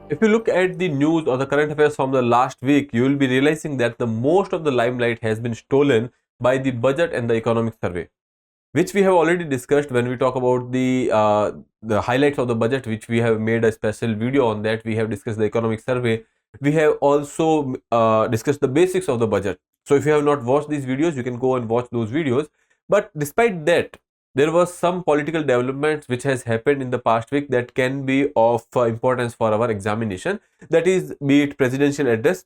If you look at the news or the current affairs from the last week, you will be realizing that the most of the limelight has been stolen by the budget and the economic survey, which we have already discussed when we talk about the highlights of the budget, which we have made a special video on that. We have discussed the economic survey. We have also discussed the basics of the budget. So if you have not watched these videos, you can go and watch those videos. But despite that, there was some political developments which has happened in the past week that can be of importance for our examination. That is, be it presidential address,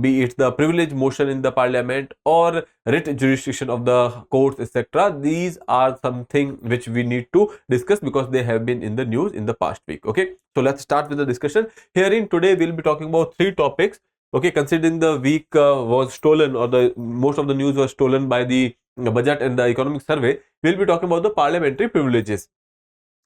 be it the privilege motion in the parliament, or writ jurisdiction of the courts, etc. These are something which we need to discuss because they have been in the news in the past week. Okay, so let's start with the discussion. Herein today we'll be talking about three topics. Okay, considering the week was stolen, or the most of the news was stolen by the budget and the economic survey, we'll be talking about the parliamentary privileges.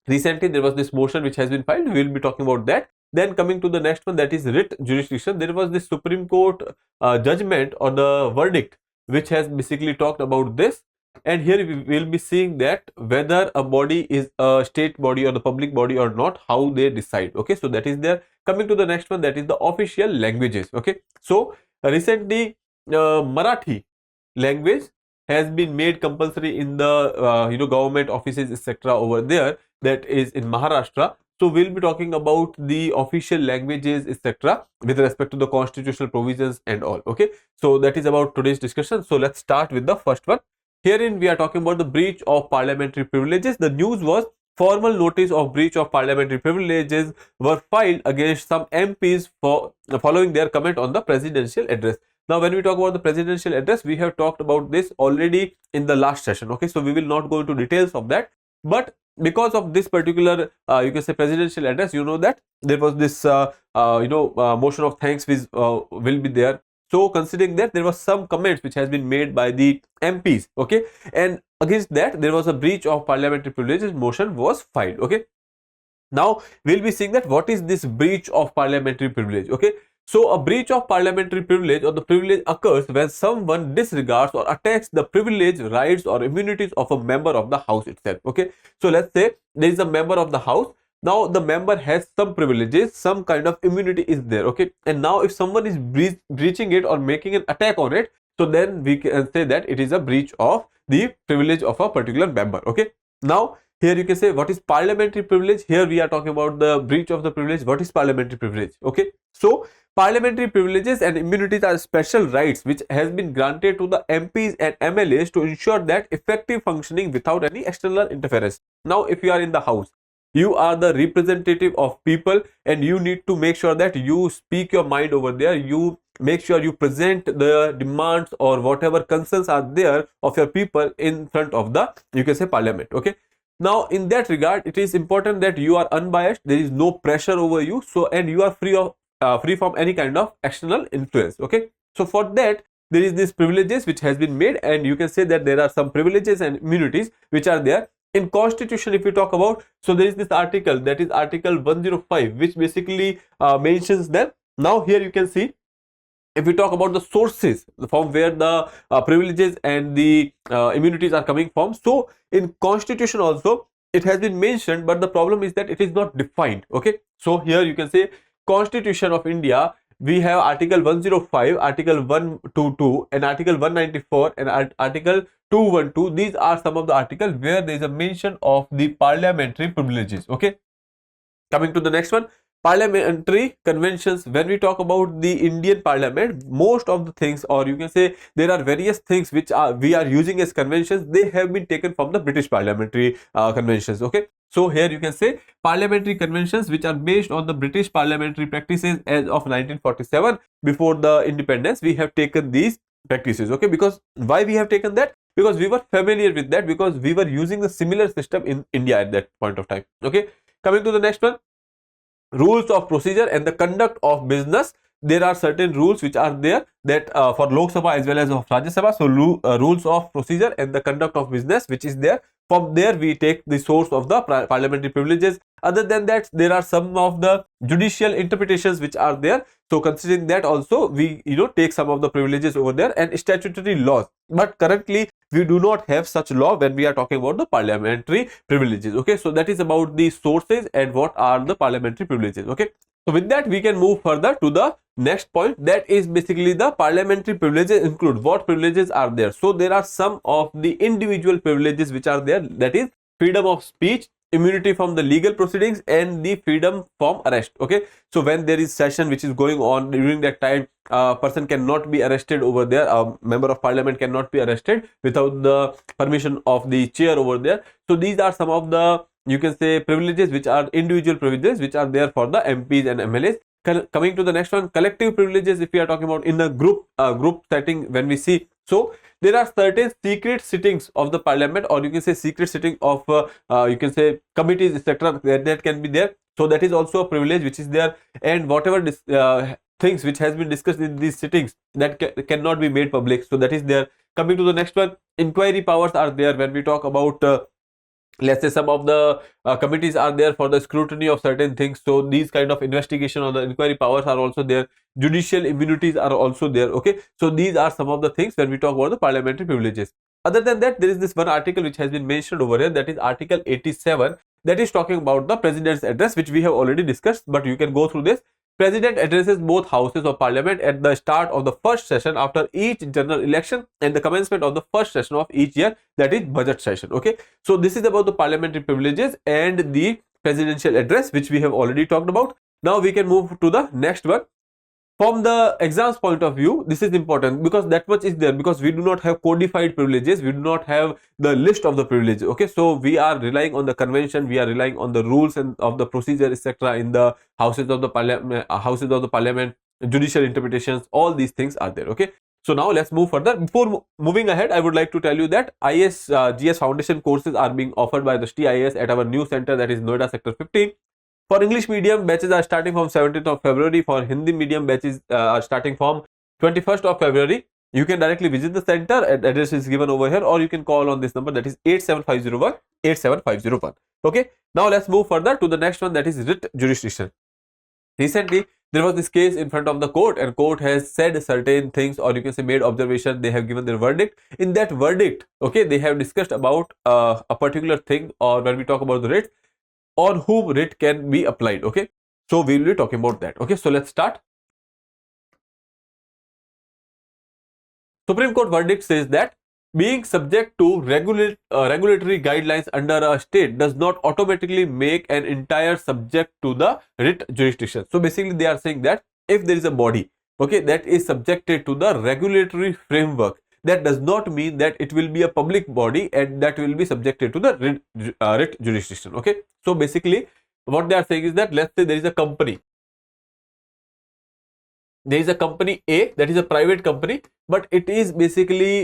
Recently there was this motion which has been filed. We will be talking about that. Then coming to the next one, that is writ jurisdiction. There was this Supreme Court judgment or the verdict which has basically talked about this, and here we will be seeing that whether a body is a state body or the public body or not, how they decide. Okay, so that is there. Coming to the next one, that is the official languages. Okay, so recently Marathi language has been made compulsory in the government offices, etc. over there, that is in Maharashtra. So we'll be talking about the official languages, etc. with respect to the constitutional provisions and all. Okay, so that is about today's discussion. So let's start with the first one. Herein we are talking about the breach of parliamentary privileges. The news was formal notice of breach of parliamentary privileges were filed against some MPs for following their comment on the presidential address. Now, when we talk about the presidential address, we have talked about this already in the last session. Okay, so we will not go into details of that, but because of this particular you can say presidential address, you know that there was this motion of thanks which will be there. So considering that, there was some comments which has been made by the MPs. Okay, and against that there was a breach of parliamentary privileges motion was filed. Okay, now we'll be seeing that what is this breach of parliamentary privilege. Okay, so a breach of parliamentary privilege or the privilege occurs when someone disregards or attacks the privilege, rights or immunities of a member of the house itself. Okay, so let's say there is a member of the house. Now the member has some privileges, some kind of immunity is there. Okay, and now if someone is breaching it or making an attack on it, so then we can say that it is a breach of the privilege of a particular member. Okay, now here you can say what is parliamentary privilege. Here we are talking about the breach of the privilege. What is parliamentary privilege? Okay, so parliamentary privileges and immunities are special rights which has been granted to the MPs and MLAs to ensure that effective functioning without any external interference. Now, if you are in the house, you are the representative of people, and you need to make sure that you speak your mind over there. You make sure you present the demands or whatever concerns are there of your people in front of the, you can say, parliament. Okay, now in that regard, it is important that you are unbiased. There is no pressure over you. So, and you are free from any kind of external influence. Okay, so for that there is this privileges which has been made, and you can say that there are some privileges and immunities which are there in constitution. If you talk about, so there is this article, that is article 105, which basically mentions them. Now here you can see, if we talk about the sources from where the privileges and the immunities are coming from, so in constitution also it has been mentioned, but the problem is that it is not defined. Okay, so here you can say Constitution of India, we have article 105, article 122 and article 194 and article 212. These are some of the articles where there is a mention of the parliamentary privileges. Okay, coming to the next one, parliamentary conventions. When we talk about the Indian parliament, most of the things, or you can say there are various things which we are using as conventions, they have been taken from the British parliamentary conventions. Okay, so here you can say parliamentary conventions which are based on the British parliamentary practices as of 1947, before the independence. We have taken these practices. Okay, because why we have taken that? Because we were familiar with that, because we were using the similar system in India at that point of time. Okay, coming to the next one, rules of procedure and the conduct of business. There are certain rules which are there that for Lok Sabha as well as of Rajya Sabha. So rules of procedure and the conduct of business which is there from there we take the source of the parliamentary privileges. Other than that, there are some of the judicial interpretations which are there. So considering that also, we take some of the privileges over there, and statutory laws. But currently we do not have such law when we are talking about the parliamentary privileges. Okay, so that is about the sources and what are the parliamentary privileges. Okay, so with that we can move further to the next point, that is basically the parliamentary privileges include what privileges are there. So there are some of the individual privileges which are there, that is freedom of speech, immunity from the legal proceedings, and the freedom from arrest. Okay, so when there is session which is going on, during that time a person cannot be arrested over there, a member of parliament cannot be arrested without the permission of the chair over there. So these are some of the, you can say, privileges which are individual privileges which are there for the MPs and MLAs. Coming to the next one, collective privileges, if we are talking about in the group setting, when we see, so there are certain secret sittings of the parliament, or you can say secret sitting of you can say committees, etc., that can be there. So that is also a privilege which is there, and whatever things which has been discussed in these sittings, that cannot be made public, so that is there. Coming to the next one, inquiry powers are there when we talk about let's say some of the committees are there for the scrutiny of certain things, so these kind of investigation or the inquiry powers are also there. Judicial immunities are also there. Okay, so these are some of the things when we talk about the parliamentary privileges. Other than that, there is this one article which has been mentioned over here, that is article 87, that is talking about the president's address, which we have already discussed, but you can go through this. President addresses both houses of parliament at the start of the first session after each general election and the commencement of the first session of each year, that is budget session. Okay, so this is about the parliamentary privileges and the presidential address, which we have already talked about. Now we can move to the next one. From the exams point of view, this is important because that much is there, because we do not have codified privileges, we do not have the list of the privileges. Okay, so we are relying on the convention, we are relying on the rules and of the procedure, etc., in the houses of the parliament, judicial interpretations, all these things are there. Okay, so now let's move further. Before moving ahead, I would like to tell you that IAS GS foundation courses are being offered by Drishti IAS at our new center, that is Noida sector 15. For English medium, batches are starting from 17th of February. For Hindi medium, batches are starting from 21st of February. You can directly visit the center, address is given over here, or you can call on this number, that is 87501 87501. Okay, now let's move further to the next one, that is writ jurisdiction. Recently there was this case in front of the court, and court has said certain things, or you can say made observation, they have given their verdict. In that verdict, okay, they have discussed about a particular thing, or when we talk about the writ, on whom writ can be applied. Okay, so we will be talking about that. Okay, so let's start. Supreme Court verdict says that being subject to regulatory guidelines under a state does not automatically make an entire subject to the writ jurisdiction. So basically they are saying that if there is a body, okay, that is subjected to the regulatory framework, that does not mean that it will be a public body and that will be subjected to the writ jurisdiction. Okay, so basically what they are saying is that, let's say there is a company, there is a company A, that is a private company, but it is basically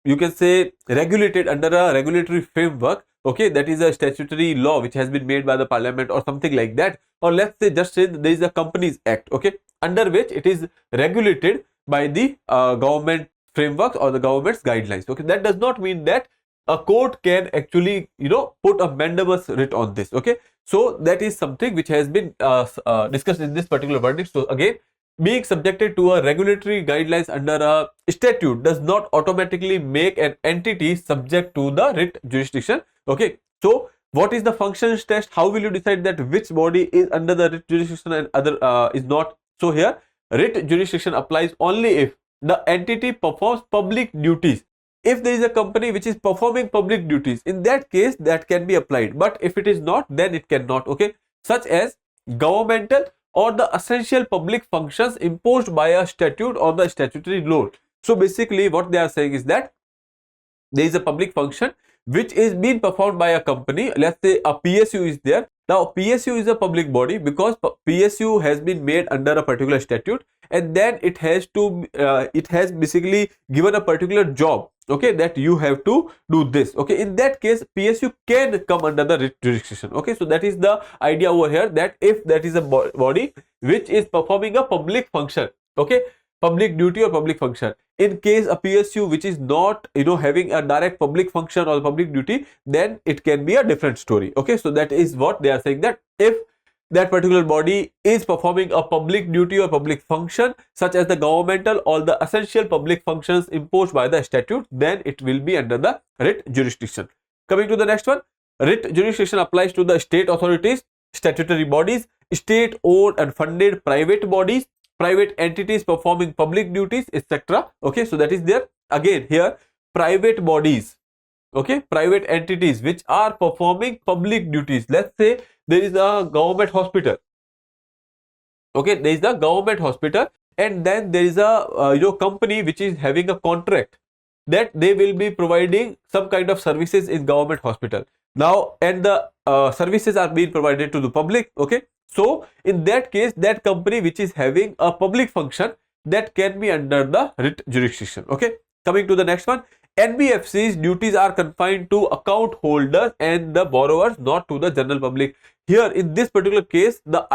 you can say regulated under a regulatory framework. Okay, that is a statutory law which has been made by the parliament or something like that. Or let's say, just say there is a Companies Act, okay, under which it is regulated by the government framework or the government's guidelines. Okay, that does not mean that a court can actually put a mandamus writ on this. Okay, so that is something which has been discussed in this particular verdict. So again, being subjected to a regulatory guidelines under a statute does not automatically make an entity subject to the writ jurisdiction. Okay, so what is the functions test? How will you decide that which body is under the writ jurisdiction and other is not? So here, writ jurisdiction applies only if the entity performs public duties. If there is a company which is performing public duties, in that case that can be applied, but if it is not, then it cannot. Okay, such as governmental or the essential public functions imposed by a statute or the statutory law. So basically what they are saying is that there is a public function which is being performed by a company. Let's say a PSU is there. Now PSU is a public body because PSU has been made under a particular statute, and then it has basically given a particular job, okay, that you have to do this. Okay, in that case PSU can come under the writ jurisdiction. Okay, so that is the idea over here, that if that is a body which is performing a public function, okay, public duty or public function. In case a PSU which is not having a direct public function or public duty, then it can be a different story. Okay, so that is what they are saying, that if that particular body is performing a public duty or public function such as the governmental or the essential public functions imposed by the statute, then it will be under the writ jurisdiction. Coming to the next one, writ jurisdiction applies to the state authorities, statutory bodies, state owned and funded private bodies, private entities performing public duties, etc. Okay, so that is there. Again here, private bodies, okay, private entities which are performing public duties. Let's say there is a government hospital, okay, there is the government hospital, and then there is a company which is having a contract that they will be providing some kind of services in government hospital now, and the services are being provided to the public. Okay, so in that case, that company which is having a public function, that can be under the writ jurisdiction. Okay, coming to the next one, NBFC's duties are confined to account holders and the borrowers, not to the general public. Here in this particular case, the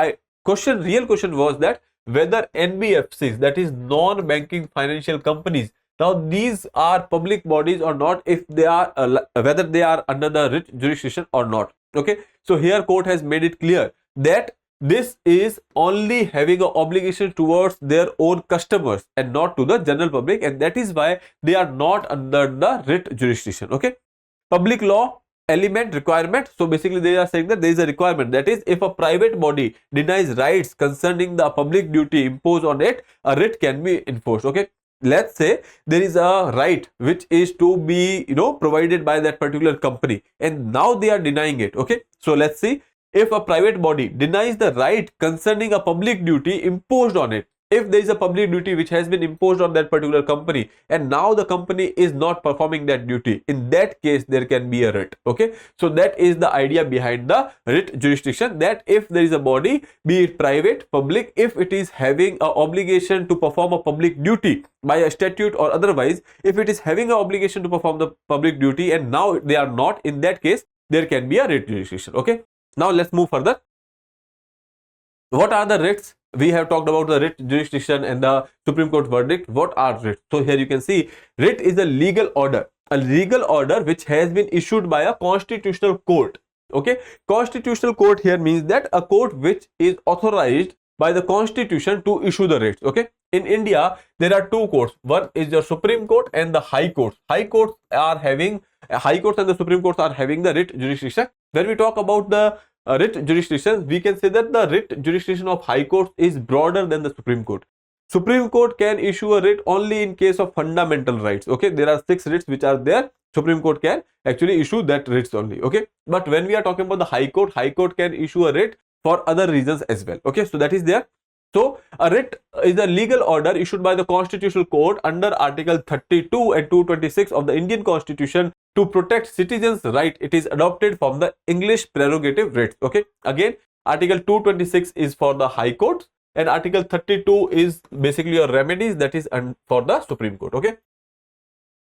real question was that whether NBFCs, that is non-banking financial companies, now these are public bodies or not, if they are whether they are under the writ jurisdiction or not. Okay, so here court has made it clear that this is only having an obligation towards their own customers and not to the general public, and that is why they are not under the writ jurisdiction. Okay, public law element requirement. So basically they are saying that there is a requirement, that is, if a private body denies rights concerning the public duty imposed on it, a writ can be enforced. Okay, let's say there is a right which is to be provided by that particular company, and now they are denying it. Okay, so let's see, if a private body denies the right concerning a public duty imposed on it, if there is a public duty which has been imposed on that particular company and now the company is not performing that duty, in that case there can be a writ. Okay, so that is the idea behind the writ jurisdiction, that if there is a body, be it private, public, if it is having an obligation to perform a public duty by a statute or otherwise, if it is having an obligation to perform the public duty and now they are not, in that case there can be a writ jurisdiction. Okay, now let's move further. What are the writs? We have talked about the writ jurisdiction and the Supreme Court verdict. What are writs? So here you can see, writ is a legal order which has been issued by a constitutional court. Okay, constitutional court here means that a court which is authorized by the constitution to issue the writs. Okay, in India there are two courts. One is the Supreme Court and the High Courts. High Courts and the Supreme Courts are having the writ jurisdiction. When we talk about the writ jurisdiction, we can say that the writ jurisdiction of High Court is broader than the Supreme Court. Supreme Court can issue a writ only in case of fundamental rights. Okay, there are 6 writs which are there. Supreme Court can actually issue that writs only. Okay, but when we are talking about the High Court can issue a writ for other reasons as well. Okay, so that is there. So a writ is a legal order issued by the Constitutional Court under Article 32 and 226 of the Indian Constitution to protect citizens' right. It is adopted from the English prerogative writs. Okay, again Article 226 is for the High Court and Article 32 is basically your remedies, that is for the Supreme Court. Okay,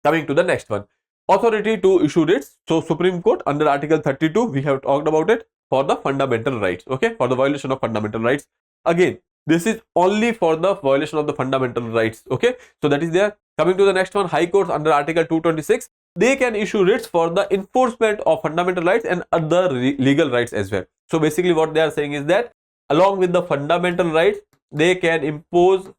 coming to the next one, authority to issue writs. So Supreme Court under Article 32, we have talked about it, for the fundamental rights. Okay, for the violation of fundamental rights. Again, this is only for the violation of the fundamental rights. Okay, so that is there. Coming to the next one, High Courts under Article 226, they can issue writs for the enforcement of fundamental rights and other legal rights as well. So basically what they are saying is that along with the fundamental rights, they can impose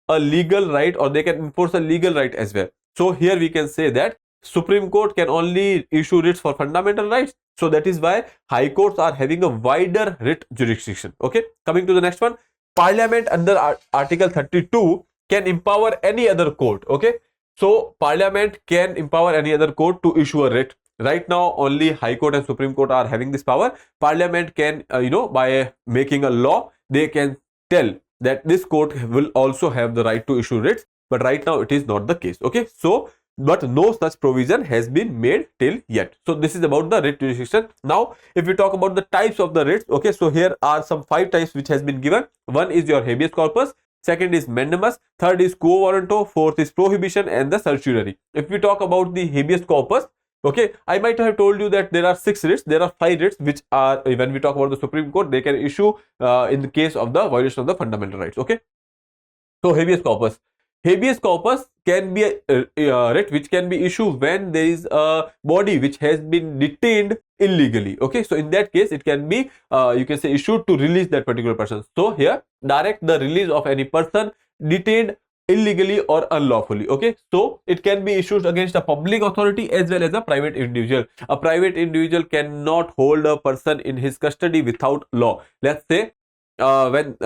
a legal right or they can enforce a legal right as well. So here we can say that Supreme Court can only issue writs for fundamental rights. So that is why High Courts are having a wider writ jurisdiction. Okay, coming to the next one, Parliament under Article 32 can empower any other court. Okay, so Parliament can empower any other court to issue a writ. Right now only High Court and Supreme Court are having this power. Parliament can by making a law, they can tell that this court will also have the right to issue writs, but right now it is not the case. Okay, so but no such provision has been made till yet. So this is about the writ jurisdiction. Now if we talk about the types of the writs, okay, so here are some 5 types which has been given. One is your habeas corpus, second is mandamus, third is quo warranto, fourth is prohibition, and the certiorari. If we talk about the habeas corpus, okay, I might have told you that there are 6 writs, there are 5 writs which are, when we talk about the Supreme Court, they can issue in the case of the violation of the fundamental rights. Okay, so habeas corpus, Habeas corpus can be a writ which can be issued when there is a body which has been detained illegally. Okay, so in that case, it can be you can say issued to release that particular person. So here, direct the release of any person detained illegally or unlawfully. Okay, so it can be issued against a public authority as well as a private individual. A private individual cannot hold a person in his custody without law. Let's say when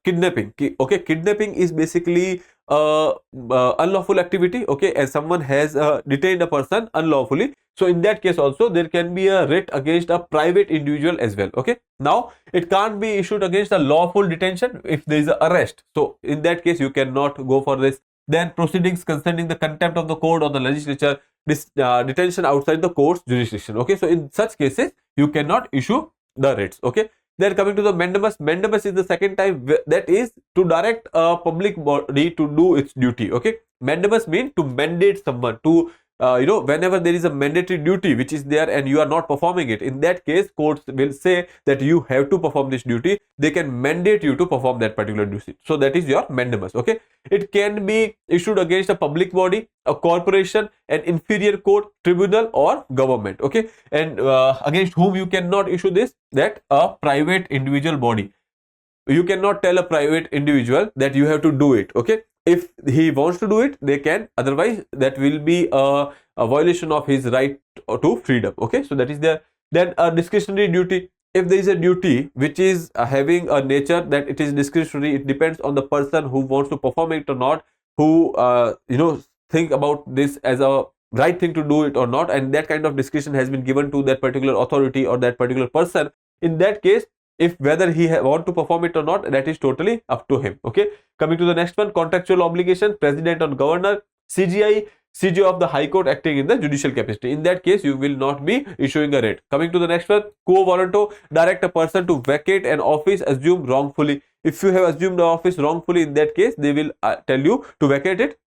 kidnapping. Okay, kidnapping is basically unlawful activity. Okay, and someone has detained a person unlawfully, so in that case also there can be a writ against a private individual as well. Okay, now it can't be issued against a lawful detention if there is an arrest, so in that case you cannot go for this. Then proceedings concerning the contempt of the court or the legislature, this detention outside the court's jurisdiction. Okay, so in such cases you cannot issue the writs. Okay, then coming to the mandamus. Mandamus is the second type, that is to direct a public body to do its duty. Okay, mandamus means to mandate someone to whenever there is a mandatory duty which is there and you are not performing it, in that case courts will say that you have to perform this duty. They can mandate you to perform that particular duty, so that is your mandamus. Okay, it can be issued against a public body, a corporation, an inferior court, tribunal, or government. Okay, and against whom you cannot issue this, that a private individual body. You cannot tell a private individual that you have to do it. Okay, if he wants to do it, they can, otherwise that will be a violation of his right to freedom. Okay, so that is there. Then a discretionary duty. If there is a duty which is having a nature that it is discretionary, it depends on the person who wants to perform it or not, who think about this as a right thing to do it or not, and that kind of discretion has been given to that particular authority or that particular person. In that case, if whether he want to perform it or not, that is totally up to him. Okay, coming to the next one, contractual obligation, president or governor, CGI, CGO of the High Court acting in the judicial capacity. In that case, you will not be issuing a writ. Coming to the next one, quo warranto, direct a person to vacate an office assumed wrongfully. If you have assumed the office wrongfully, in that case, they will tell you to vacate it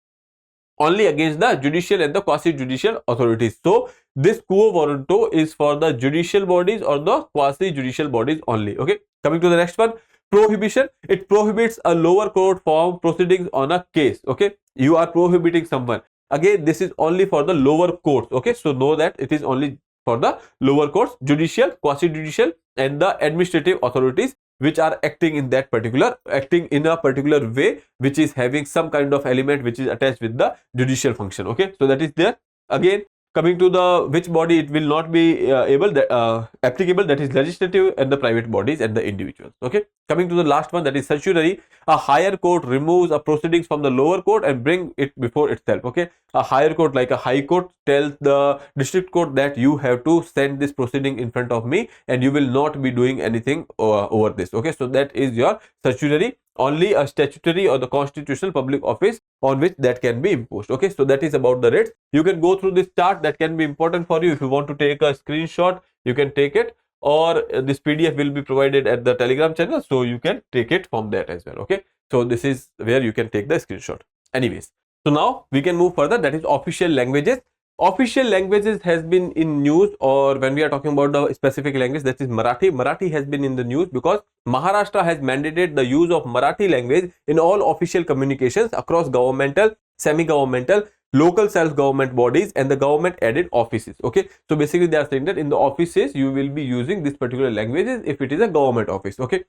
only against the judicial and the quasi-judicial authorities. So this quo warranto is for the judicial bodies or the quasi-judicial bodies only. Okay, coming to the next one, prohibition. It prohibits a lower court form proceedings on a case. Okay, you are prohibiting someone. Again, this is only for the lower courts. Okay, so know that it is only for the lower courts, judicial, quasi-judicial, and the administrative authorities which are acting in that particular, acting in a particular way which is having some kind of element which is attached with the judicial function. Okay, so that is there. Again, coming to the which body it will not be applicable, that is legislative and the private bodies and the individuals. Okay, coming to the last one, that is certiorari. A higher court removes a proceedings from the lower court and bring it before itself. Okay, a higher court like a high court tells the district court that you have to send this proceeding in front of me and you will not be doing anything over this. Okay, so that is your certiorari. Only a statutory or the constitutional public office on which that can be imposed. Okay, so that is about the writs. You can go through this chart, that can be important for you. If you want to take a screenshot, you can take it, or this PDF will be provided at the Telegram channel, so you can take it from that as well. Okay, so this is where you can take the screenshot. Anyways, so now we can move further, that is official languages. Official languages has been in news, or when we are talking about the specific language, that is Marathi. Marathi has been in the news because Maharashtra has mandated the use of Marathi language in all official communications across governmental, semi-governmental, local self-government bodies and the government aided offices. Okay, so basically they are saying that in the offices you will be using this particular languages if it is a government office. Okay,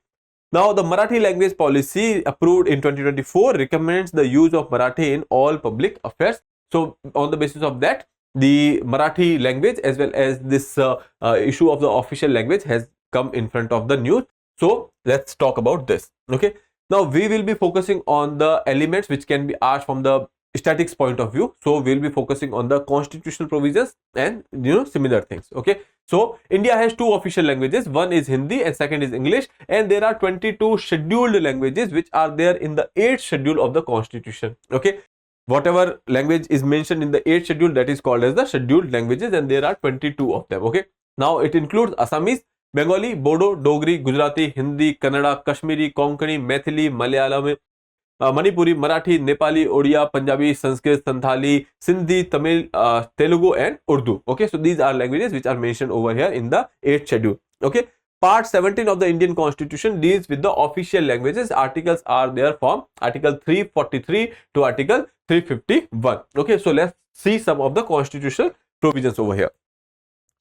now the Marathi language policy approved in 2024 recommends the use of Marathi in all public affairs. So on the basis of that, the Marathi language as well as this issue of the official language has come in front of the news. So let's talk about this. Okay, now we will be focusing on the elements which can be asked from the statics point of view. So we'll be focusing on the constitutional provisions and similar things. Okay, so India has two official languages, one is Hindi and second is English, and there are 22 scheduled languages which are there in the 8th schedule of the constitution. Okay, whatever language is mentioned in the 8th schedule, that is called as the scheduled languages, and there are 22 of them. Okay, now it includes Assamese, Bengali, Bodo, Dogri, Gujarati, Hindi, Kannada, Kashmiri, Konkani, Maithili, Malayalam, Manipuri, Marathi, Nepali, Odia, Punjabi, Sanskrit, Santhali, Sindhi, Tamil, Telugu and Urdu. Okay, so these are languages which are mentioned over here in the 8th schedule. Okay, Part 17 of the Indian Constitution deals with the official languages. Articles are there from Article 343 to Article 351. Okay, so let's see some of the constitutional provisions over here.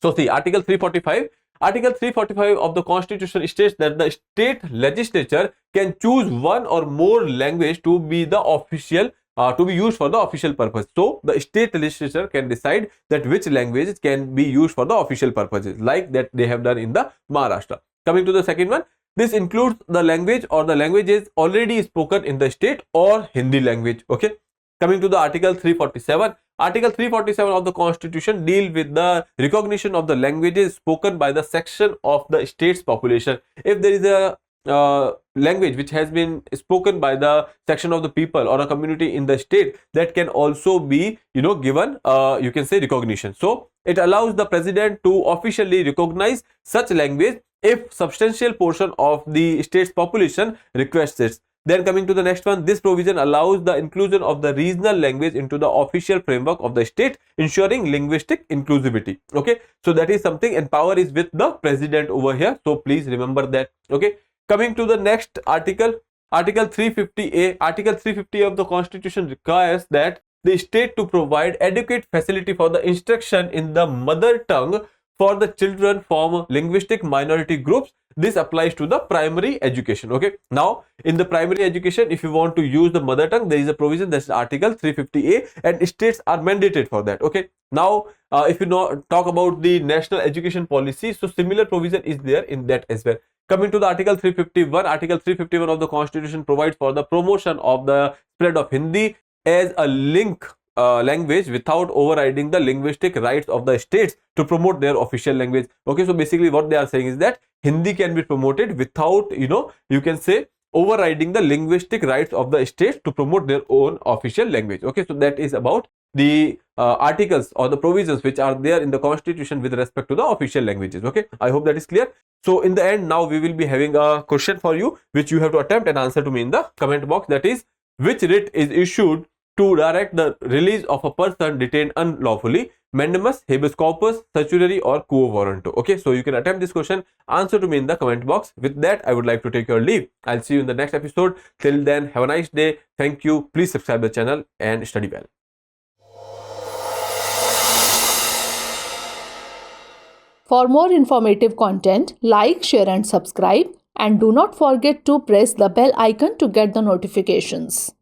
So see, Article 345. Article 345 of the Constitution states that the state legislature can choose one or more language to be the official to be used for the official purpose. So the state legislature can decide that which languages can be used for the official purposes, like that they have done in the Maharashtra. Coming to the second one, this includes the language or the languages already spoken in the state or Hindi language. Okay. Coming to the Article 347. Article 347 of the Constitution deal with the recognition of the languages spoken by the section of the state's population. If there is a language which has been spoken by the section of the people or a community in the state, that can also be given you can say recognition. So it allows the president to officially recognize such language if substantial portion of the state's population requests it. Then coming to the next one, this provision allows the inclusion of the regional language into the official framework of the state, ensuring linguistic inclusivity. Okay, so that is something, and power is with the president over here, so please remember that. Okay, coming to the next article, Article 350A. Article 350 of the Constitution requires that the state to provide adequate facility for the instruction in the mother tongue for the children from linguistic minority groups. This applies to the primary education. Okay, now in the primary education, if you want to use the mother tongue, there is a provision, that's Article 350A, and states are mandated for that. Okay, now if you talk about the national education policy, so similar provision is there in that as well. Coming to the Article 351, Article 351 of the Constitution provides for the promotion of the spread of Hindi as a link language without overriding the linguistic rights of the states to promote their official language. Okay, so basically what they are saying is that Hindi can be promoted without you can say overriding the linguistic rights of the states to promote their own official language. Okay, so that is about the articles or the provisions which are there in the Constitution with respect to the official languages. Okay, I hope that is clear. So in the end, now we will be having a question for you which you have to attempt and answer to me in the comment box. That is, which writ is issued to direct the release of a person detained unlawfully? Mandamus, habeas corpus, certiorari, or quo warranto? Okay, so you can attempt this question, answer to me in the comment box. With that, I would like to take your leave. I'll see you in the next episode. Till then, have a nice day. Thank you. Please subscribe the channel and study well. For more informative content, like, share and subscribe, and do not forget to press the bell icon to get the notifications.